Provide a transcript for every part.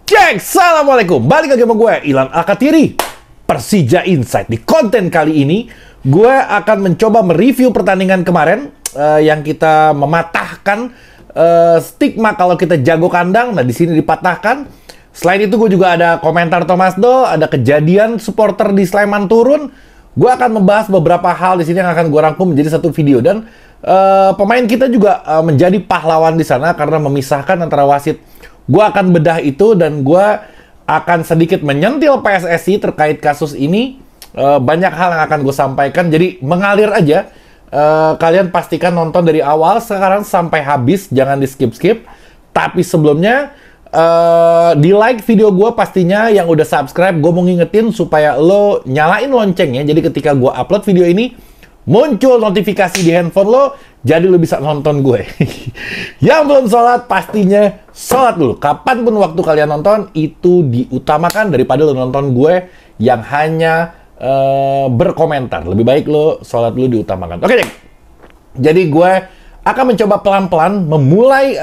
Cek, assalamualaikum. Balik lagi sama gue, Ilan Alkatiri, Persija Insight. Di konten kali ini, gue akan mencoba mereview pertandingan kemarin yang kita mematahkan stigma kalau kita jago kandang. Nah, di sini dipatahkan. Selain itu, gue juga ada komentar Thomas Doll, ada kejadian supporter di Sleman turun. Gue akan membahas beberapa hal di sini yang akan gue rangkum menjadi satu video, dan pemain kita juga menjadi pahlawan di sana karena memisahkan antara wasit. Gue akan bedah itu dan gue akan sedikit menyentil PSSI terkait kasus ini. Banyak hal yang akan gue sampaikan, jadi mengalir aja. Kalian pastikan nonton dari awal sekarang sampai habis, jangan di skip-skip. Tapi sebelumnya, di like video gue pastinya. Yang udah subscribe, gue mau ngingetin supaya lo nyalain loncengnya. Jadi ketika gue upload video ini, muncul notifikasi di handphone lo, jadi lo bisa nonton gue. Yang belum sholat, pastinya sholat dulu. Kapanpun waktu kalian nonton, itu diutamakan daripada lo nonton gue yang hanya berkomentar. Lebih baik lo sholat dulu diutamakan. Oke, jadi gue akan mencoba pelan-pelan memulai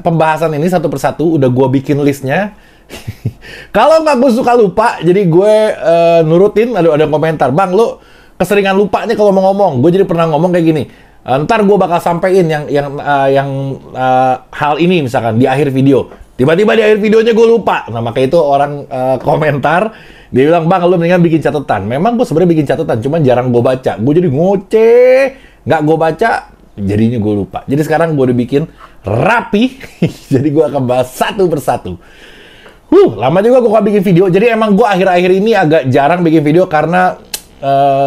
pembahasan ini satu persatu. Udah gue bikin listnya. Kalau nggak gue suka lupa, jadi gue nurutin. Ada komentar, bang lo keseringan lupa nih kalau mau ngomong. Gue jadi pernah ngomong kayak gini. Ntar gue bakal sampein yang hal ini misalkan di akhir video. Tiba-tiba di akhir videonya gue lupa. Nah, makanya itu orang komentar, dia bilang, bang lu mendingan bikin catatan. Memang gue sebenarnya bikin catatan, cuman jarang gue baca. Gue jadi ngoceh, nggak gue baca, jadinya gue lupa. Jadi sekarang gue udah bikin rapi, jadi gue akan bahas satu persatu. Lama juga gue gak bikin video. Jadi emang gue akhir-akhir ini agak jarang bikin video karena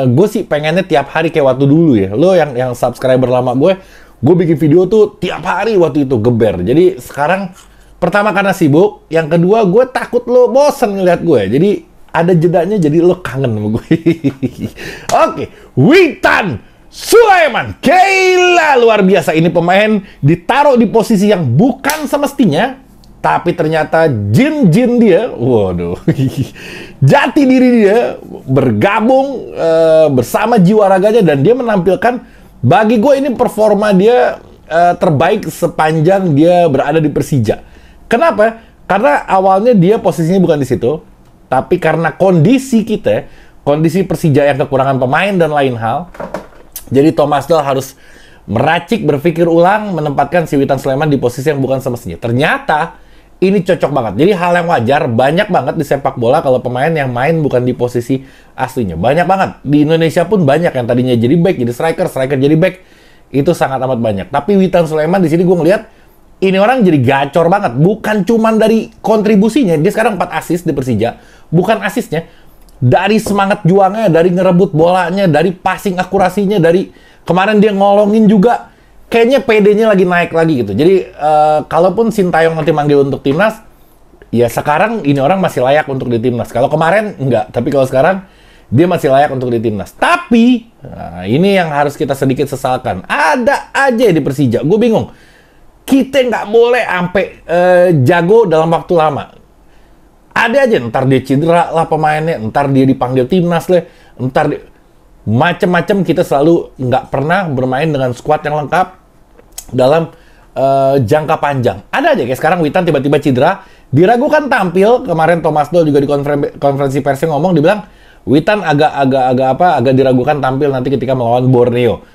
gue sih pengennya tiap hari kayak waktu dulu ya. Lo yang subscriber lama gue bikin video tuh tiap hari waktu itu geber. Jadi sekarang pertama karena sibuk, yang kedua gue takut lo bosen ngeliat gue. Jadi ada jedanya, jadi lo kangen sama gue. Oke, Witan Sulaiman, gila luar biasa. Ini pemain ditaruh di posisi yang bukan semestinya, tapi ternyata jin dia, waduh, jati diri dia bergabung bersama jiwa raganya, dan dia menampilkan, bagi gue ini performa dia terbaik sepanjang dia berada di Persija. Kenapa? Karena awalnya dia posisinya bukan di situ, tapi karena kondisi kita, kondisi Persija yang kekurangan pemain dan lain hal, jadi Thomas Doll harus meracik, berpikir ulang, menempatkan si Witan Sulaiman di posisi yang bukan semestinya. Ternyata ini cocok banget. Jadi hal yang wajar, banyak banget di sepak bola kalau pemain yang main bukan di posisi aslinya. Banyak banget. Di Indonesia pun banyak yang tadinya jadi back, jadi striker, striker jadi back. Itu sangat amat banyak. Tapi Witan Sulaiman di sini gue ngeliat, ini orang jadi gacor banget. Bukan cuman dari kontribusinya, dia sekarang 4 assist di Persija. Bukan assistnya, dari semangat juangnya, dari ngerebut bolanya, dari passing akurasinya, dari kemarin dia ngolongin juga. Kayaknya PD-nya lagi naik lagi gitu. Jadi, kalaupun Sintayong nanti manggil untuk timnas, ya sekarang ini orang masih layak untuk di timnas. Kalau kemarin, enggak. Tapi kalau sekarang, dia masih layak untuk di timnas. Tapi, ini yang harus kita sedikit sesalkan. Ada aja di Persija. Gue bingung. Kita nggak boleh sampai jago dalam waktu lama. Ada aja, ntar dia cedera lah pemainnya, ntar dia dipanggil timnas lah, ntar dia macem-macem. Kita selalu nggak pernah bermain dengan skuad yang lengkap dalam jangka panjang. Ada aja, kayak sekarang Witan tiba-tiba cedera, diragukan tampil. Kemarin Thomas Doll juga di konferensi persnya ngomong, dibilang Witan agak diragukan tampil nanti ketika melawan Borneo.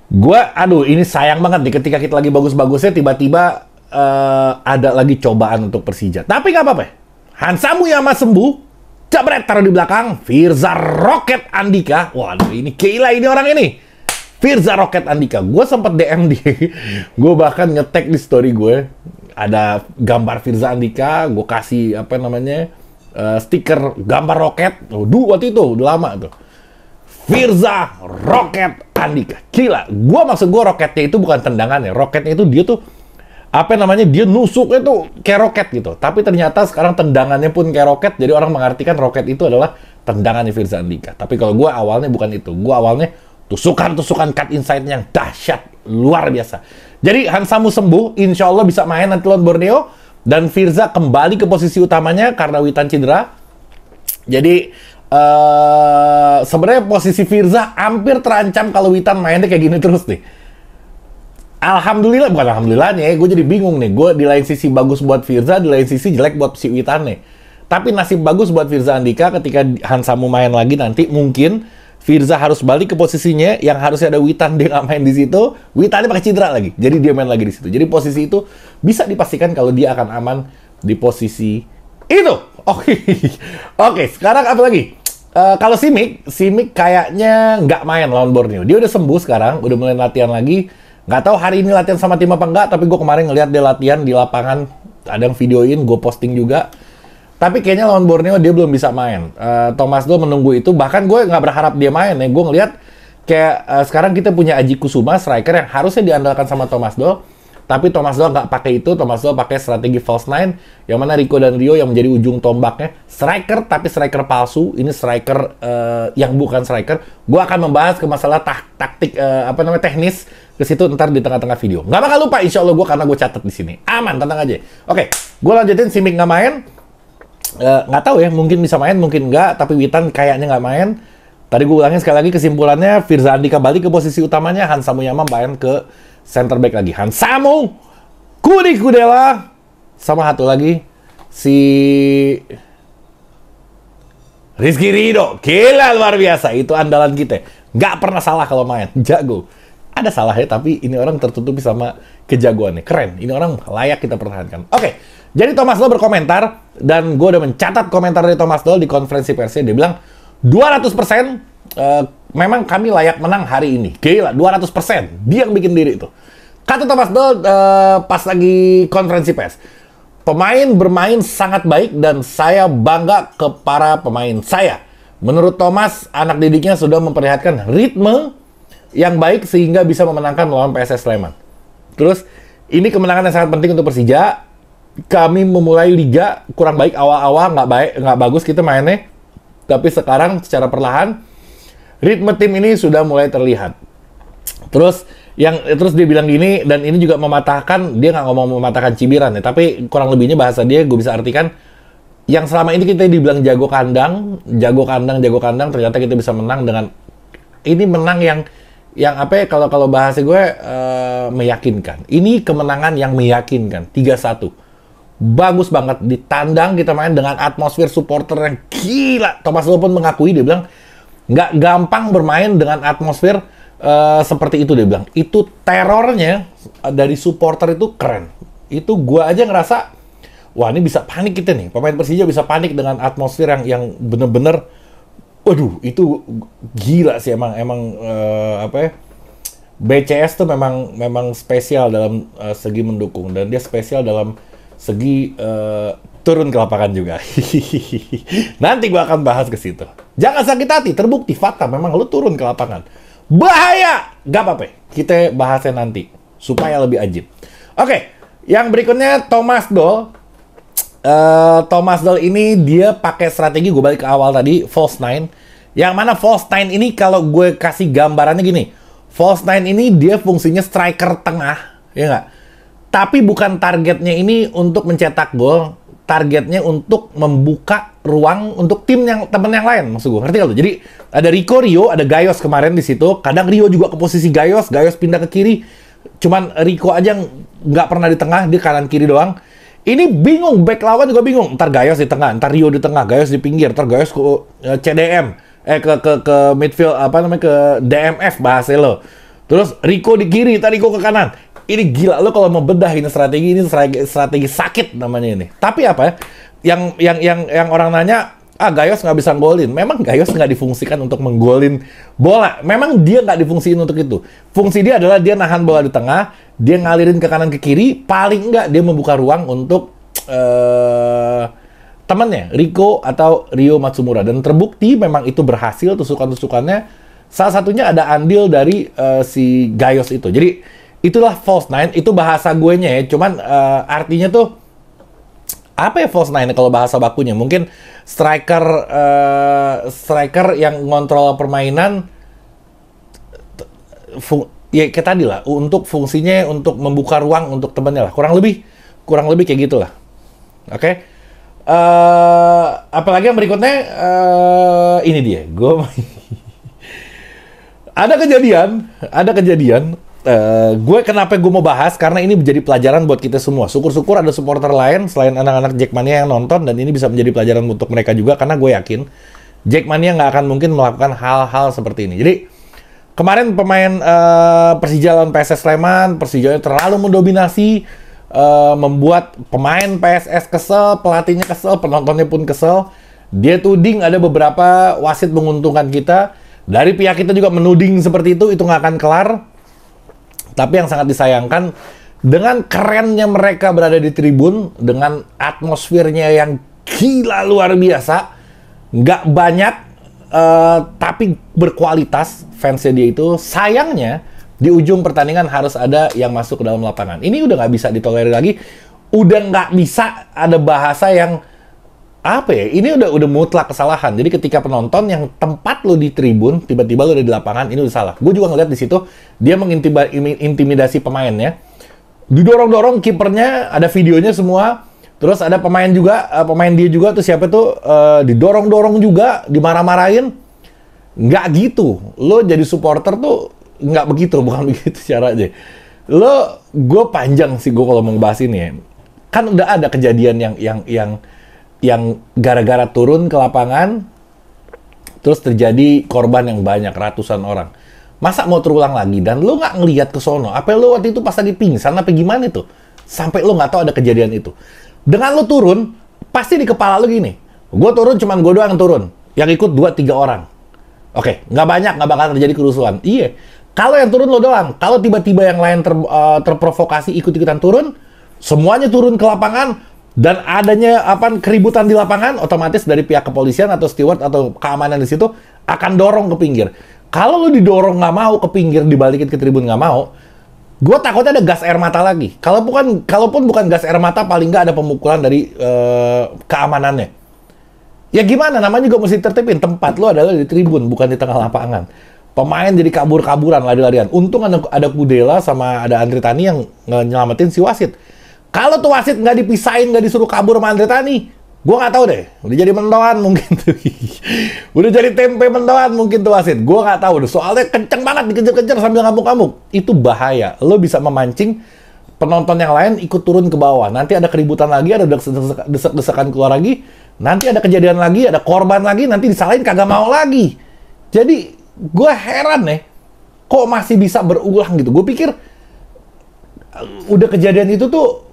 Ini sayang banget nih, ketika kita lagi bagus-bagusnya tiba-tiba ada lagi cobaan untuk Persija. Tapi nggak apa-apa. Hansa Muyama sembuh, jabret taruh di belakang, Firza Roket Andika. Waduh, ini gila ini orang ini. Firza Roket Andika. Gue sempat DM dia. Gue bahkan nge-tag di story gue. Ada gambar Firza Andika, gue kasih stiker gambar roket. Waktu itu udah lama tuh. Firza Roket Andika. Gila. Maksud gue roketnya itu bukan tendangannya. Roketnya itu dia tuh dia nusuknya tuh kayak roket gitu. Tapi ternyata sekarang tendangannya pun kayak roket. Jadi orang mengartikan roket itu adalah tendangannya Firza Andika. Tapi kalau gue awalnya bukan itu. Gue awalnya tusukan cut inside yang dahsyat. Luar biasa. Jadi Hansamu sembuh. Insya Allah bisa main nanti lawan Borneo. Dan Firza kembali ke posisi utamanya karena Witan cedera. Jadi sebenarnya posisi Firza hampir terancam kalau Witan mainnya kayak gini terus nih. Alhamdulillah, bukan alhamdulillahnya ya, gue jadi bingung nih. Gue di lain sisi bagus buat Firza, di lain sisi jelek buat si Witane. Tapi nasib bagus buat Firza Andika ketika Hansamu main lagi nanti, mungkin Firza harus balik ke posisinya yang harusnya ada Witan, dia nggak main di situ. Witannya pakai cedera lagi, jadi dia main lagi di situ. Jadi posisi itu bisa dipastikan kalau dia akan aman di posisi itu. Oke, sekarang apa lagi? Kalau Simic kayaknya nggak main lawan Borneo. Dia udah sembuh sekarang, udah mulai latihan lagi. Nggak tahu hari ini latihan sama tim apa enggak, tapi gue kemarin ngeliat dia latihan di lapangan, ada yang videoin, gue posting juga. Tapi kayaknya lawan Borneo dia belum bisa main. Thomas Doll menunggu itu, bahkan gue nggak berharap dia main ya. Gue ngeliat kayak sekarang kita punya Aji Kusuma, striker yang harusnya diandalkan sama Thomas Doll. Tapi Thomas Doll nggak pakai itu, Thomas Doll pakai strategi false nine, yang mana Rico dan Rio yang menjadi ujung tombaknya. Striker, tapi striker palsu. Ini striker yang bukan striker. Gue akan membahas ke masalah taktik, teknis ke situ ntar di tengah-tengah video. Nggak bakal lupa insya Allah gue, karena gue catat di sini. Aman, tenang aja. Oke, gue lanjutin. Simic nggak main. Nggak tahu ya, mungkin bisa main, mungkin nggak. Tapi Witan kayaknya nggak main. Tadi gue ulangin sekali lagi kesimpulannya, Firza Andika balik ke posisi utamanya, Hansamu Yama main ke center back lagi. Hansamu, Kudi Kudela, sama satu lagi si Rizky Ridho. Gila, luar biasa. Itu andalan kita. Nggak pernah salah kalau main. Jago. Ada salahnya, tapi ini orang tertutupi sama kejagoannya. Keren. Ini orang layak kita pertahankan. Oke. Jadi Thomas Doll berkomentar, dan gue udah mencatat komentar dari Thomas Doll di konferensi persnya. Dia bilang, 200% memang kami layak menang hari ini. Gila, 200%. Dia yang bikin diri itu. Kata Thomas Doll pas lagi konferensi pers, pemain bermain sangat baik dan saya bangga ke para pemain saya. Menurut Thomas, anak didiknya sudah memperlihatkan ritme yang baik sehingga bisa memenangkan melawan PSS Sleman. Terus, ini kemenangan yang sangat penting untuk Persija. Kami memulai liga kurang baik awal-awal, nggak bagus kita mainnya. Tapi sekarang secara perlahan ritme tim ini sudah mulai terlihat. Terus dia bilang gini, dan ini juga mematahkan, dia nggak ngomong mematahkan cibiran ya, tapi kurang lebihnya bahasa dia gue bisa artikan, yang selama ini kita dibilang jago kandang, ternyata kita bisa menang dengan ini, menang yang apa ya, kalau bahasa gue meyakinkan. Ini kemenangan yang meyakinkan, 3-1. Bagus banget, di tandang kita main dengan atmosfer supporter yang gila. Thomas Doll pun mengakui, dia bilang nggak gampang bermain dengan atmosfer seperti itu. Dia bilang itu terornya dari supporter itu keren. Itu gua aja ngerasa, wah ini bisa panik kita nih, pemain Persija bisa panik dengan atmosfer yang bener-bener, waduh itu gila sih. Emang BCS tuh memang spesial dalam segi mendukung, dan dia spesial dalam segi turun ke lapangan juga. Nanti gua akan bahas ke situ. Jangan sakit hati, terbukti fakta memang lu turun ke lapangan. Bahaya! Gak apa-apa, kita bahasnya nanti supaya lebih ajib. Oke, yang berikutnya Thomas Doll. Thomas Doll ini dia pakai strategi, gue balik ke awal tadi, false nine. Yang mana false nine ini kalau gue kasih gambarannya gini. False nine ini dia fungsinya striker tengah, ya nggak? Tapi bukan targetnya ini untuk mencetak gol, targetnya untuk membuka ruang untuk temen yang lain, maksud gue. Ngerti gak lu? Jadi ada Rio, ada Gayos kemarin di situ. Kadang Rio juga ke posisi Gayos pindah ke kiri. Cuman Rico aja nggak pernah di tengah, dia kanan kiri doang. Ini bingung, back lawan juga bingung. Ntar Gayos di tengah, ntar Rio di tengah, Gayos di pinggir, ntar Gayos ke CDM, ke midfield ke DMF bahasa lo. Terus Rico di kiri, ntar Rico ke kanan. Ini gila, lo kalau mau bedah ini strategi sakit namanya ini. Tapi apa ya? Yang orang nanya, Gayos nggak bisa golin. Memang Gayos nggak difungsikan untuk menggolin bola. Memang dia nggak difungsiin untuk itu. Fungsi dia adalah dia nahan bola di tengah, dia ngalirin ke kanan ke kiri, paling nggak dia membuka ruang untuk temannya, Rico atau Rio Matsumura. Dan terbukti memang itu berhasil tusukan-tusukannya. Salah satunya ada andil dari si Gayos itu. Jadi itulah false nine, itu bahasa gue nya ya. Cuman artinya tuh apa ya false nine kalau bahasa bakunya? Mungkin striker yang ngontrol permainan, ya kayak tadi lah, untuk fungsinya untuk membuka ruang untuk temannya lah. Kurang lebih kayak gitulah. Oke. Apalagi yang berikutnya, ini dia. Ada kejadian Kenapa gue mau bahas, karena ini menjadi pelajaran buat kita semua. Syukur-syukur ada supporter lain selain anak-anak Jackmania yang nonton, dan ini bisa menjadi pelajaran untuk mereka juga, karena gue yakin Jackmania nggak akan mungkin melakukan hal-hal seperti ini. Jadi kemarin pemain Persija lawan PSS Sleman, Persija terlalu mendominasi, membuat pemain PSS kesel, pelatihnya kesel, penontonnya pun kesel. Dia tuding ada beberapa wasit menguntungkan kita. Dari pihak kita juga menuding seperti itu nggak akan kelar. Tapi yang sangat disayangkan, dengan kerennya mereka berada di tribun, dengan atmosfernya yang gila luar biasa, nggak banyak, tapi berkualitas fansnya dia itu. Sayangnya, di ujung pertandingan harus ada yang masuk ke dalam lapangan. Ini udah nggak bisa ditolerir lagi. Udah nggak bisa ada bahasa yang apa ya, ini udah mutlak kesalahan. Jadi ketika penonton yang tempat lo di tribun, tiba-tiba lo ada di lapangan, ini udah salah. Gue juga ngeliat di situ, dia mengintimidasi pemainnya. Didorong-dorong kipernya, ada videonya semua. Terus ada pemain juga, pemain dia juga tuh siapa tuh, didorong-dorong juga, dimarah-marahin. Nggak gitu. Lo jadi supporter tuh nggak begitu, bukan begitu caranya. Gue panjang sih gue kalau mau ngebahas ini ya. Kan udah ada kejadian yang gara-gara turun ke lapangan, terus terjadi korban yang banyak, ratusan orang. Masa mau terulang lagi? Dan lo nggak ngelihat ke sono? Apa lo waktu itu pas lagi pingsan, apa gimana itu? Sampai lo nggak tahu ada kejadian itu. Dengan lo turun, pasti di kepala lo gini, gue turun cuman gue doang yang turun. Yang ikut 2-3 orang. Oke, nggak banyak, nggak bakal terjadi kerusuhan. Iya, kalau yang turun lo doang. Kalau tiba-tiba yang lain terprovokasi ikut-ikutan turun, semuanya turun ke lapangan, dan adanya keributan di lapangan, otomatis dari pihak kepolisian atau steward atau keamanan di situ akan dorong ke pinggir. Kalau lu didorong nggak mau ke pinggir, dibalikin ke tribun nggak mau, gue takutnya ada gas air mata lagi. Kalaupun bukan gas air mata, paling nggak ada pemukulan dari keamanannya. Ya gimana, namanya juga mesti tertipin. Tempat lu adalah di tribun, bukan di tengah lapangan. Pemain jadi kabur-kaburan, lari-larian. Untung ada Kudela sama ada Andre Tani yang nyelamatin si wasit. Kalau tuh wasit nggak dipisahin, nggak disuruh kabur sama Andre Tani, gue nggak tahu deh. Udah jadi mendoan mungkin tuh. Udah jadi tempe mendoan mungkin tuh wasit. Gue nggak tahu deh. Soalnya kenceng banget, dikejar-kejar sambil ngamuk-ngamuk. Itu bahaya. Lo bisa memancing penonton yang lain ikut turun ke bawah. Nanti ada keributan lagi, ada desek-desekan keluar lagi. Nanti ada kejadian lagi, ada korban lagi. Nanti disalahin kagak mau lagi. Jadi gue heran nih, kok masih bisa berulang gitu. Gue pikir udah kejadian itu tuh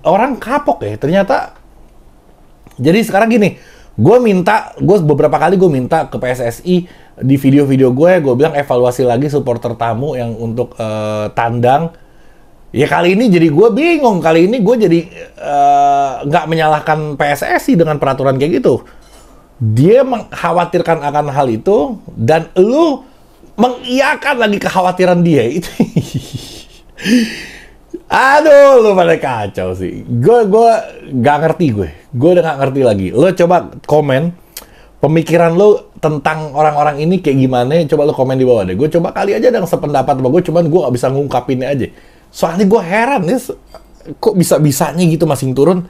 orang kapok ya, ternyata. Jadi sekarang gini, gue beberapa kali minta ke PSSI di video-video gue bilang evaluasi lagi supporter tamu yang untuk tandang. Ya kali ini jadi gue bingung, kali ini gue jadi nggak menyalahkan PSSI dengan peraturan kayak gitu. Dia mengkhawatirkan akan hal itu, dan lu mengiyakan lagi kekhawatiran dia itu. Aduh, lu pada kacau sih. Gue gak ngerti gue udah gak ngerti lagi. Lo coba komen pemikiran lo tentang orang-orang ini kayak gimana. Coba lo komen di bawah deh. Gue coba kali aja dengan sependapat sama gue, cuman gue gak bisa ngungkapinnya aja. Soalnya gue heran nih, kok bisa-bisanya gitu masing turun.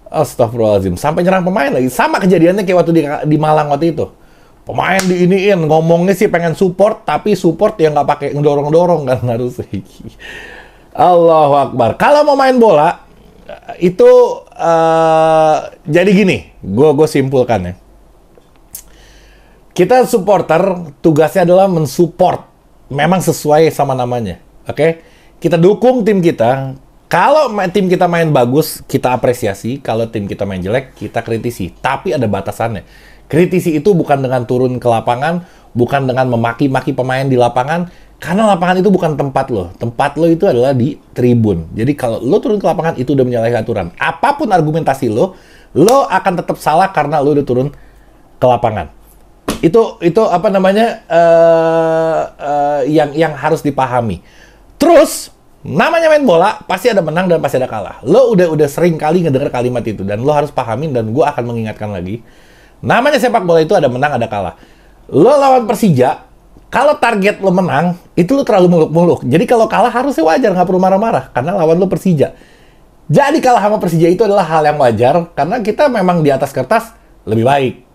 Astagfirullahaladzim. Sampai nyerang pemain lagi. Sama kejadiannya kayak waktu di Malang waktu itu. Pemain diiniin, ngomongnya sih pengen support, tapi support yang nggak pakai ngedorong-dorong kan harusnya. Allahu Akbar. Kalau mau main bola, itu jadi gini, gue simpulkan ya. Kita supporter, tugasnya adalah mensupport. Memang sesuai sama namanya, oke? Kita dukung tim kita. Kalau tim kita main bagus, kita apresiasi. Kalau tim kita main jelek, kita kritisi. Tapi ada batasannya. Kritisi itu bukan dengan turun ke lapangan, bukan dengan memaki-maki pemain di lapangan, karena lapangan itu bukan tempat lo. Tempat lo itu adalah di tribun. Jadi kalau lo turun ke lapangan, itu udah menyalahi aturan. Apapun argumentasi lo akan tetap salah karena lo udah turun ke lapangan. Itu apa namanya, yang harus dipahami. Terus, namanya main bola, pasti ada menang dan pasti ada kalah. Lo udah sering kali ngedenger kalimat itu, dan lo harus pahamin, dan gue akan mengingatkan lagi. Namanya sepak bola itu ada menang, ada kalah. Lo lawan Persija, kalau target lo menang, itu lo terlalu muluk-muluk. Jadi kalau kalah harusnya wajar, nggak perlu marah-marah, karena lawan lo Persija. Jadi kalah sama Persija itu adalah hal yang wajar, karena kita memang di atas kertas lebih baik.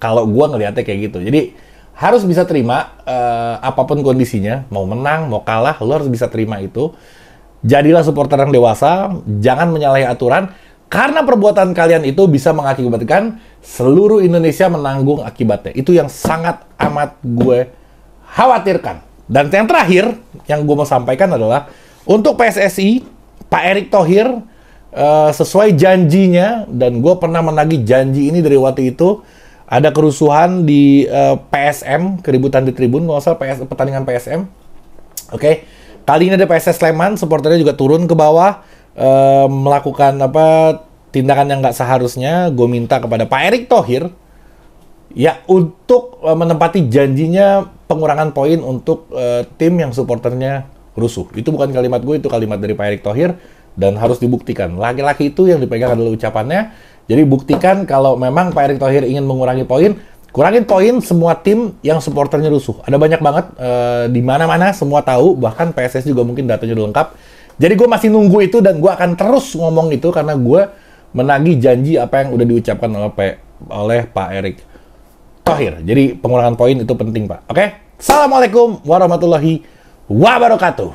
Kalau gue ngelihatnya kayak gitu. Jadi harus bisa terima apapun kondisinya, mau menang, mau kalah, lo harus bisa terima itu. Jadilah supporter yang dewasa, jangan menyalahi aturan, karena perbuatan kalian itu bisa mengakibatkan seluruh Indonesia menanggung akibatnya. Itu yang sangat amat gue khawatirkan. Dan yang terakhir, yang gue mau sampaikan adalah, untuk PSSI, Pak Erick Thohir, sesuai janjinya, dan gue pernah menagih janji ini dari waktu itu, ada kerusuhan di PSM, keributan di tribun, nggak usah pertandingan PSM. Oke. Kali ini ada PSS Sleman, supporternya juga turun ke bawah, melakukan tindakan yang nggak seharusnya. Gue minta kepada Pak Erick Thohir ya untuk menempati janjinya pengurangan poin untuk tim yang supporternya rusuh. Itu bukan kalimat gue, itu kalimat dari Pak Erick Thohir dan harus dibuktikan. Laki-laki itu yang dipegang adalah ucapannya. Jadi buktikan kalau memang Pak Erick Thohir ingin mengurangi poin. Kurangin poin semua tim yang supporternya rusuh. Ada banyak banget, di mana-mana semua tahu, bahkan PSS juga mungkin datanya udah lengkap. Jadi gue masih nunggu itu dan gue akan terus ngomong itu karena gue menagih janji apa yang udah diucapkan oleh Pak Erick Thohir. Jadi pengurangan poin itu penting, Pak. Oke? Assalamualaikum warahmatullahi wabarakatuh.